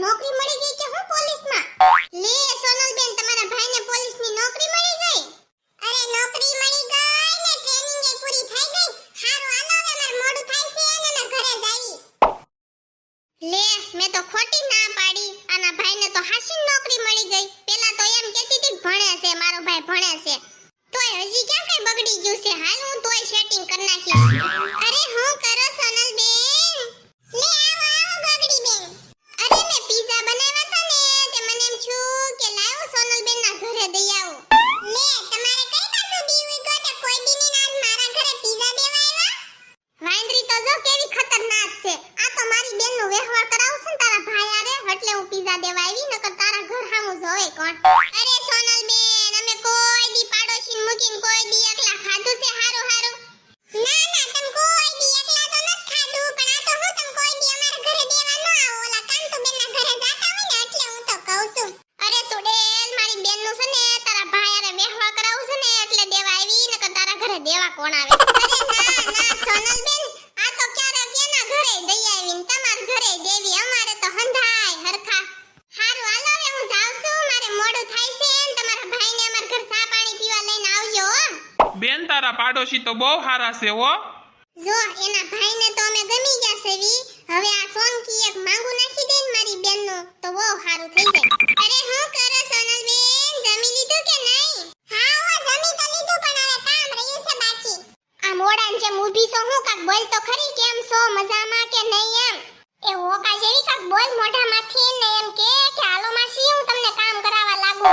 નોકરી મળી ગઈ કે હું પોલીસમાં? લે સોનલબેન, તમારા ભાઈને પોલીસની નોકરી મળી ગઈ? અરે નોકરી મળી ગઈ ને ટ્રેનિંગ એ પૂરી થઈ ગઈ. હારું હાલો હવે માર મોડું થાય છે અને મે ઘરે જાવી. લે મેં તો ખોટી ના પાડી. આના ભાઈને તો હાસી નોકરી મળી ગઈ. પેલા તો એમ કહેતી હતી ભણે છે, મારો ભાઈ ભણે છે. તોય હજી ક્યાં કઈ બગડી ગયું છે? હાલ હું તોય સેટિંગ કરી નાખીશ. અરે હું કરો સોનલબેન? લે આવો આવો ગગડી બેન. અરે મે પીઝા બનાવ્યા હતા ને તે મને એમ છું કે લાવો સોનલબેન ના ઘરે દઈ આવો. લે તમારે કઈ બાજુ દીવી ગો તો કોઈ દી ની આજ મારા ઘરે પીઝા દેવા આવ્યા? વાંદરી તો જો કેવી ખતરનાક છે. આ તો મારી બેન નો વ્યવહાર કરાવું છે ને તારા ભાઈ આરે, એટલે હું પીઝા દેવા આવી. નકર તારા ઘર સામું જોવે કોણ? અરે સોનલબેન, અમે કોઈ દી પાડોશી મૂકીને કોઈ દી એકલા ખાધું છે હારું હારું? ના ના, તમે કોઈ દી એકલા તો નથી ખાધું, પણ આ તો હું તમે કોઈ દી અમારા ઘરે દેવા ન આવો. ઓલા કાંતુ બેન ના ઘરે જાતા હોય ને એટલે હું તો કહું છું. અરે સુડેલ, મારી બેન નું છે ને તારા ભાઈ આરે વ્યવહાર કરાવું છે ને એટલે દેવા આવી. નકર તારા ઘરે દેવા કોણ આવે? અરે ના ના સોનલબેન, આ તો ક્યારેક એના ઘરે દઈ આવીને તમાર ઘરે દેવી. અમારે તો હંધાય હરખા. હારું હાલો હવે હું જાઉં છું, મારે મોડું થાય છે. તમારા ભાઈને અમાર ઘર ચા પાણી પીવા લઈને આવજો હો. બેન તારા પાડોશી તો બહુ સારા છે હો. જો એના ભાઈને તો અમે ગમી ગયા સેવી. હવે આ સોનકી એક માંગુ નાખી દે ને મારી બેનનું તો બહુ સારું થઈ જાય. અરે હું કરો સોનલબેન, જમી લીધું કે નહીં? હા હો જમી તો લીધું, પણ હવે કામ રહ્યું છે બાકી. આ મોડાન જેમ ઊભી છો હું? કાક બોલ તો ખરી, કેમ છો, મજામાં કે નહીં એમ? એ હોકા જેવી કાક બોલ મોઢામાંથી ને એમ કે હાલો માસી હું તમને કામ કરાવવા લાગુ.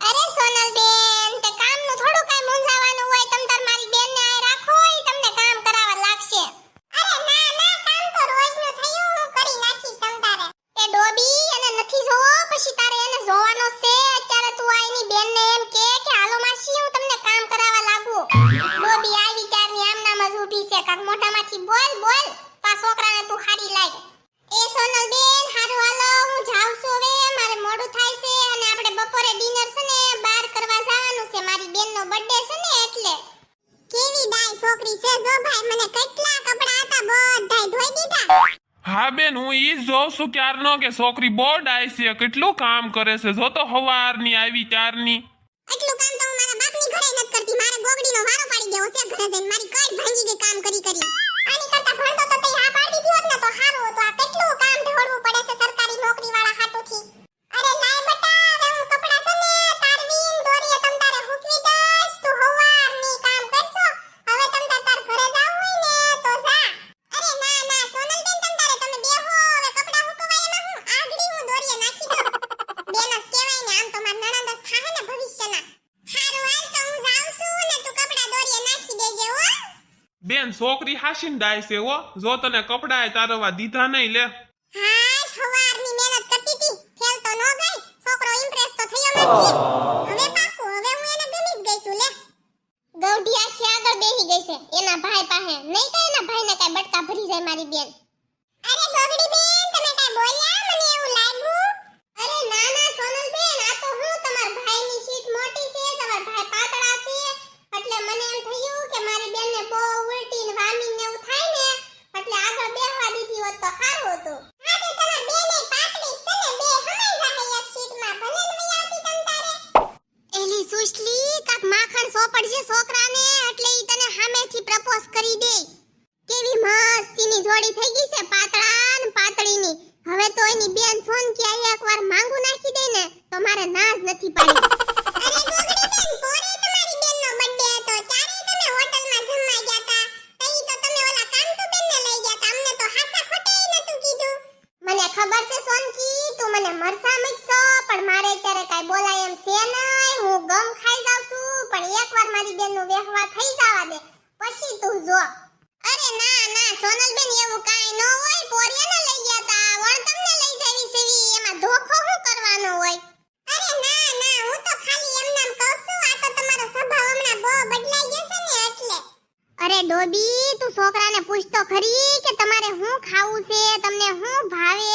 અરે સોનલબેન, તે કામનું થોડું કઈ મૂંઝાવાનું હોય. તમ તાર મારી બેનને આ રાખો, ઈ તમને કામ કરાવવા લાગશે. અરે ના ના, કામ તો રોજનું થયું, હું કરી નાખીશ તમ તારે. એ ડોબી, એને નથી જોવો, પછી તારે એને જોવાનો છે. અત્યારે તું આ એની બેનને એમ કે હાલો માસી હું તમને કામ કરાવવા લાગુ. ડોબી આવી ત્યારની આમ નામ જ ઊભી છે. કાક મોઢામાંથી બોલ બોલ, પા છોકરાને તું હારી લાગ. એ સોનલબેન હારું હાલો, હું જાઉં છું હવે, મારે મોડું થાય છે. અને આપણે બપોરે ડિનર છે ને બહાર કરવા જવાનું છે. મારી બેનનો બર્થડે છે ને એટલે. કેવી ડાય છોકરી છે જો ભાઈ, મને કેટલા કપડા હતા બધાય ધોઈ દીધા. હા બેન, હું ઈ જ જોઉં છું ક્યારનો કે છોકરી બહુ ડાય છે, કેટલું કામ કરે છે. જો તો હવારની આવી ત્યારની. એટલું કામ તો હું મારા બાપની ઘરે નથી કરતી. મારે ગોગડીનો વારો પાડી ગયો છે ઘરે જઈને. મારી કઈ ભાંગી ગઈ કામ કરી કરી. આની કરતા ભણતો તો તે હા પાડી દીધી હોત ને તો સારું હતું. આ કેટલું કામ ઢોળવું પડે છે સરકારી નોકરી વાળા હાટુથી. અરે લાય બટા, હવે હું કપડા છે ને તારવીન દોરીએ તમ તારે હૂકવી દઈશ. તું હવારની કામ કરશો. હવે તમ તાર ઘરે જાવું હોય ને તો જા. અરે ના ના સોનલબેન, તમ તારે તમે બેહો. હવે કપડા હૂકવાય એમાં હું આગળી હું દોરીએ નાખી દઉં. બેન જ કહેવાય ને, આમ તો માર નણંદ જ થાહે ને ભવિષ્યના. હારું હાલ તો હું જાઉં છું ને તું કપડા દોરીએ નાખી દેજે હો. બેન છોકરી હાસીન ડાય છે હો. જો તને કપડાય તારવા દીધા નહીં લે. હા સવારની મહેનત કરતી હતી, ફેલ તો ન ગઈ. છોકરો ઇમ્પ્રેસ તો થયો નથી. હવે પાકું, હવે હું એને ગમી જ ગઈ છું. લે ગૌઢી આખી આગળ બેહી ગઈ છે એના ભાઈ પાસે. નહીં તો એના ભાઈને કઈ બટકા ભરી જાય મારી બેન. અરે ગોગડી બેન, તમે કઈ બોલ્યા? મને એવું લાગ્યું. અરે ના ના સોનલબેન, આ તો હું તમાર ભાઈની સીટ મોટી છે, તમાર ભાઈ પાતળા છે, એટલે મને એમ થયું કે મારી બેનને બહુ ઉલટી ને વામી ને એવું થાય ને, એટલે આગળ બેહવા દીધી હોત તો સારું હતું. હા તો તમાર બેને પાતળી છે ને, બે હમાઈ જાય એક સીટમાં. ભલે ને વઈ આવતી તમ તારે. એલી સુશલી, કાક માખણ સોપડજે છોકરાને, એટલે ઈ તને સામેથી પ્રપોઝ કરી દે. કેવી મસ્તીની જોડી થઈ ગઈ છે, પાતળા ને પાતળીની. હવે તો એની બેન ફોન કે આયા એકવાર માંગુ નાખી દે ને તો મારે ના જ નથી પાડી. અરે ગોગડી બેન, કોરે તમારી બેનનો બર્થડે હતો, ચારે તમે હોટલમાં જમવા ગયા તા. તઈ તો તમે ઓલા કાંતુ બેનને લઈ ગયા તા. અમને તો હાસા ખોટે નતું કીધું. મને ખબર છે સોનકી, તું મને મરસા મૂકશો, પણ મારે અત્યારે કાઈ બોલાય એમ છે નહીં. હું ગમ ખાઈ જાઉં છું, પણ એકવાર મારી બેનનો વ્યવહાર થઈ જવા દે પછી તું જો. અરે ના ના સોનલબેન, એવું કાઈ ન હોય. પોરિયાને લઈ ગયા તા, વણ તમને લઈ જાવી સેવી, એમાં ધોખો શું કરવાનો હોય? અરે ના ના, હું તો ખાલી એમ નામ કહું છું. આ તો તમારો સ્વભાવ હમણાં બહુ બદલાઈ ગયો છે ને એટલે. અરે ડોબી, તું છોકરાને પૂછ તો ખરી કે તમારે શું ખાવું છે, તમને શું ભાવે.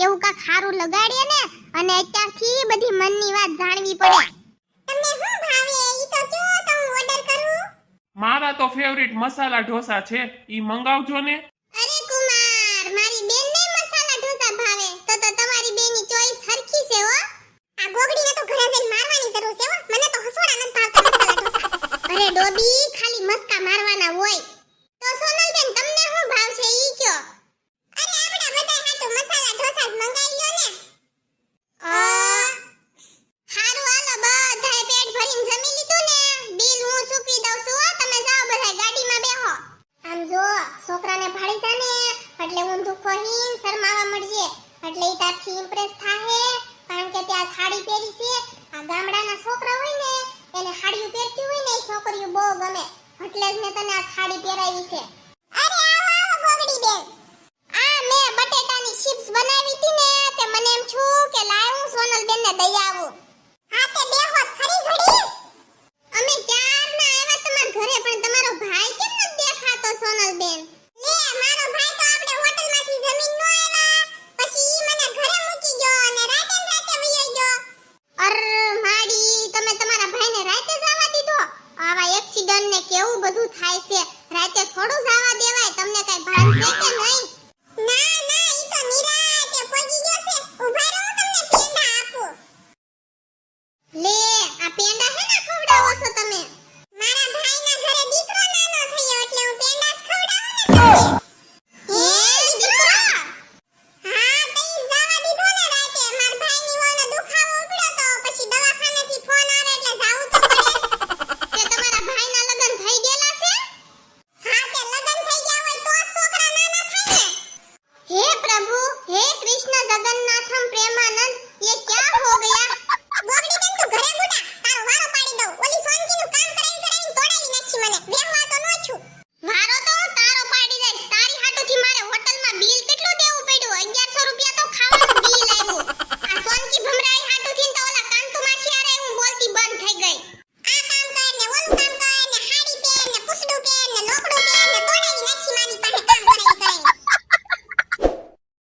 એવું કાક ખારું લગાડીએ ને, અને અત્યારથી બધી મનની વાત જાણવી પડે. તમને શું ભાવે ઈ તો કયો, તો હું ઓર્ડર કરું. મારા તો ફેવરિટ મસાલા ઢોસા છે, ઈ મંગાવજો ને. અરે કુમાર, મારી બેનને મસાલા ઢોસા ભાવે તો તમારી બેની જોઈને શરમાવા મળશે એટલે ઈ તારથી ઇમ્પ્રેસ થાહે કારણ કે ત્યાં સાડી પહેરી છે આ ગામડાના છોકરા હોય ને એને સાડીઓ પહેરતી હોય ને એ છોકરીઓ બહુ ગમે એટલે જ મેં તને આ સાડી પહેરાવી છે અરે આવો આવો ગોગડી બેન આ મેં બટેટાની ચિપ્સ બનાવી હતી ને તે મને એમ છું કે લાવ હું સોનલ બેન ને દઈ આવું હા તે બેહો ખરી ઘડી અમે ક્યારના આવ્યા તમારા ઘરે પણ તમારો ભાઈ કેમ નથી દેખાતો સોનલ બેન લે મારો ભાઈ તો આપણે હોટલમાંથી જમીન નો આવ્યા પછી ઈ મને ઘરે મૂકી ગયો અને રાતે ને રાતે વયો ગયો અર માડી તમે તમારા ભાઈને રાતે જ આવવા દીધો આવા એક્સિડન્ટ ને કેવું બધું થાય છે રાતે થોડું જ આવવા દેવાય તમને કઈ ભાન છે કે નહીં ના ના ઈ તો નિરાતે પહોંચી ગયો છે ઊભા રહો તમને પેંડા આપું લે આ પેંડા હે ને ખવડાવો છો તમે મારા ભાઈના ઘરે દીકરો નાનો થયો એટલે હું પેંડા જ ખવડાવું ને હે દીકરો હા તઈ જવા દીધો ને રાતે માર ભાઈની વહુને દુખાવો ઉપડ્યો તો પછી દવાખાનેથી ફોન આવે એટલે જાવું તો પડે તે તમારા ભાઈના લગન થઈ ગયેલા છે હા તે લગન થઈ ગયા હોય તો જ છોકરા નાના થાય ને હે પ્રભુ હે કૃષ્ણ જગન્નાથ